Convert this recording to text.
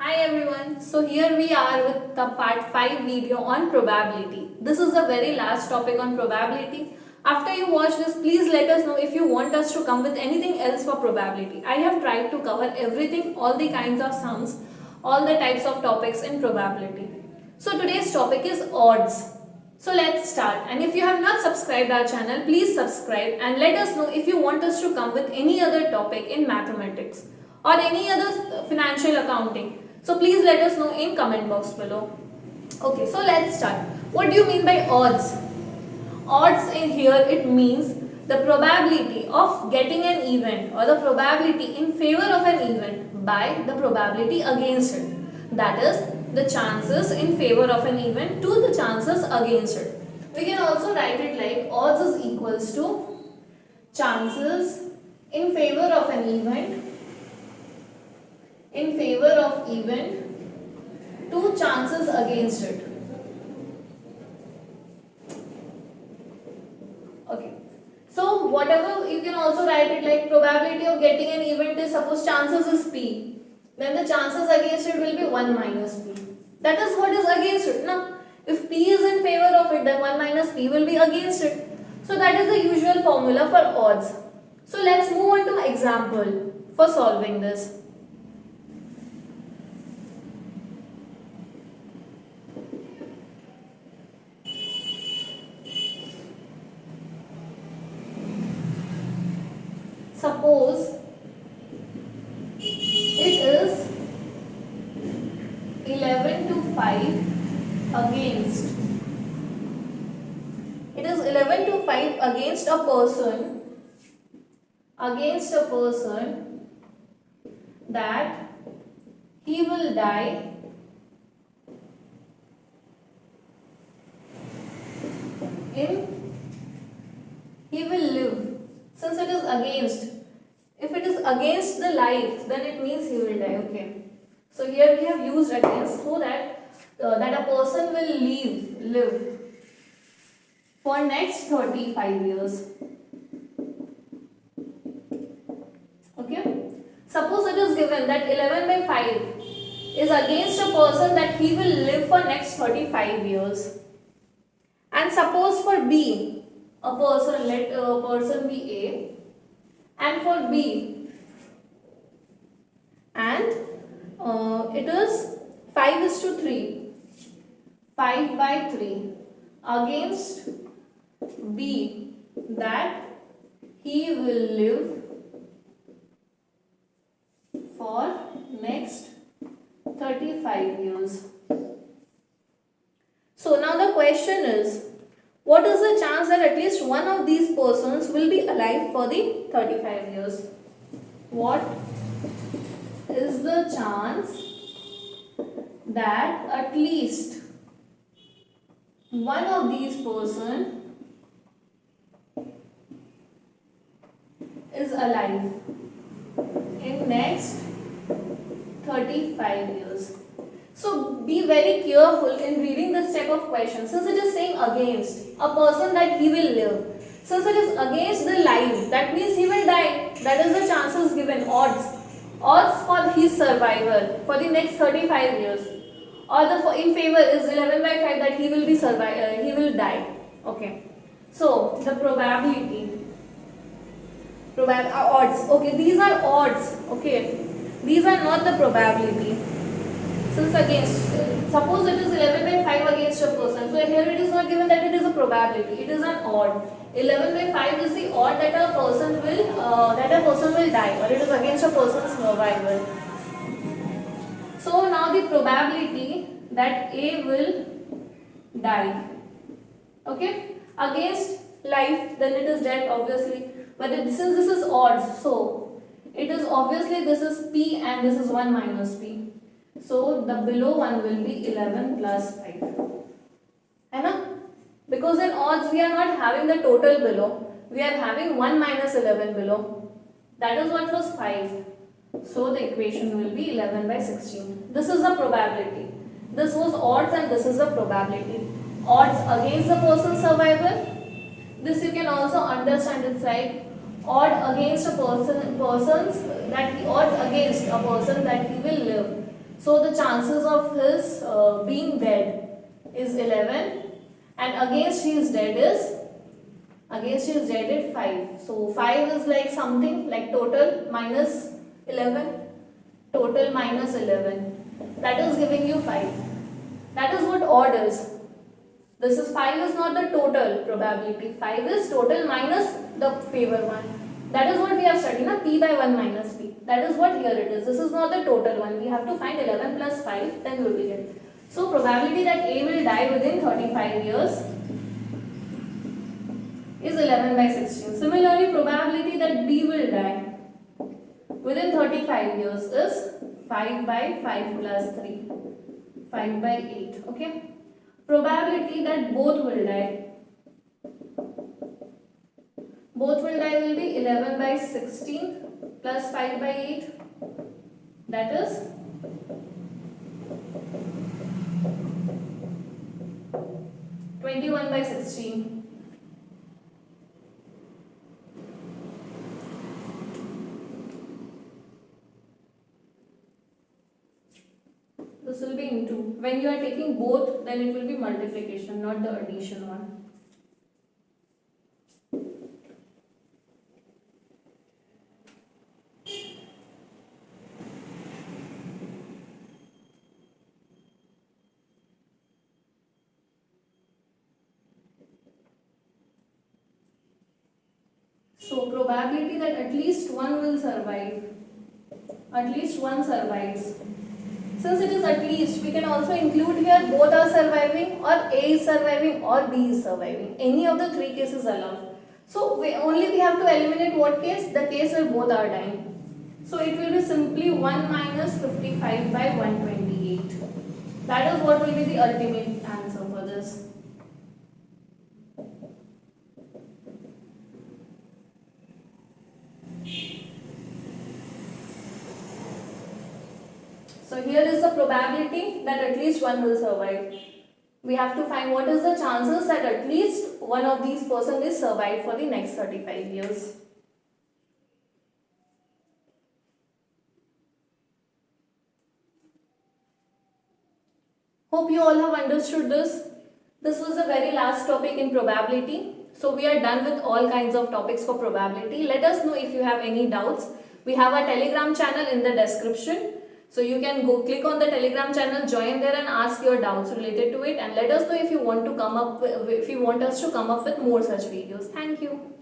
Hi everyone, so here we are with the part 5 video on probability. This is the very last topic on probability. After you watch this, please let us know if you want us to come with anything else for probability. I have tried to cover everything, all the kinds of sums, all the types of topics in probability. So today's topic is odds. So let's start, and if you have not subscribed our channel, please subscribe and let us know if you want us to come with any other topic in mathematics or any other financial accounting. So please let us know in comment box below. Okay, so let's start. What do you mean by odds? Odds in here, it means the probability of getting an event or the probability in favor of an event by the probability against it. That is the chances in favor of an event to the chances against it. We can also write it like odds is equals to chances in favor of an event to chances against it. Okay. So whatever, you can also write it like probability of getting an event is, suppose chances is P. Then the chances against it will be 1 minus P. That is what is against it. Now, if P is in favor of it, then 1 minus P will be against it. So that is the usual formula for odds. So let's move on to example for solving this. Suppose it is 11 to 5 against. It is 11 to 5 against a person that he will die he will live. Since it is against, if it is against the life, then it means he will die. Okay. So here we have used against so that that a person will live for next 35 years. Okay. Suppose it is given that 11 by 5 is against a person that he will live for next 35 years. And suppose for B, a person, let a person be A, and for B, and it is 5 is to 3, 5 by 3 against B, that he will live for next 35 years. So now the question is, what is the chance that at least one of these persons will be alive for the 35 years? What is the chance that at least one of these persons is alive in next 35 years? So be very careful in reading this type of question. Since it is saying against a person that he will live, since it is against the life, that means he will die. That is the chances given, odds for his survival for the next 35 years, or the in favor is 11 by 5 that he will be he will die. Okay. So the probability, odds. Okay, these are odds. Okay, these are not the probability. Since against, suppose it is 11 by 5 against a person. So here it is not given that it is a probability. It is an odd. 11 by 5 is the odd that a person will die, or it is against a person's survival. So now the probability that A will die. Okay, against life, then it is death obviously. But since this is odds, so it is obviously this is P and this is 1 minus P. So the below one will be 11 plus 5. Hai? Because in odds we are not having the total below. We are having 1 minus 11 below. That is what was 5. So the equation will be 11 by 16. This is the probability. This was odds and this is the probability. Odds against the person's survival. This you can also understand, it's like odd against a person, odds against a person that he will live. So the chances of his being dead is 11, and against his dead is is 5. So 5 is like something like total minus 11, total minus 11. That is giving you 5. That is what odd is. This is 5 is not the total probability. 5 is total minus the favor one. That is what we have studied, na? P by 1 minus P. That is what here it is. This is not the total one. We have to find 11 plus 5, then we will get. So probability that A will die within 35 years is 11 by 16. Similarly, probability that B will die within 35 years is 5 by 5 plus 3. 5 by 8. Okay. Probability that both will die will be 11 by 16 plus 5 by 8, that is 21 by 16. This will be into. When you are taking both, then it will be multiplication, not the addition one. So probability that at least one will survive, at least one survives. Since it is at least, we can also include here both are surviving, or A is surviving, or B is surviving. Any of the three cases allowed. So we have to eliminate what case? The case where both are dying. So it will be simply 1 minus 55 by 128. That is what will be the ultimate answer for this. So here is the probability that at least one will survive. We have to find what is the chances that at least one of these person is survive for the next 35 years. Hope you all have understood this. This was the very last topic in probability. So we are done with all kinds of topics for probability. Let us know if you have any doubts. We have a Telegram channel in the description. So you can go click on the Telegram channel, join there and ask your doubts related to it, and let us know if you want to come up if you want us to come up with more such videos. Thank you.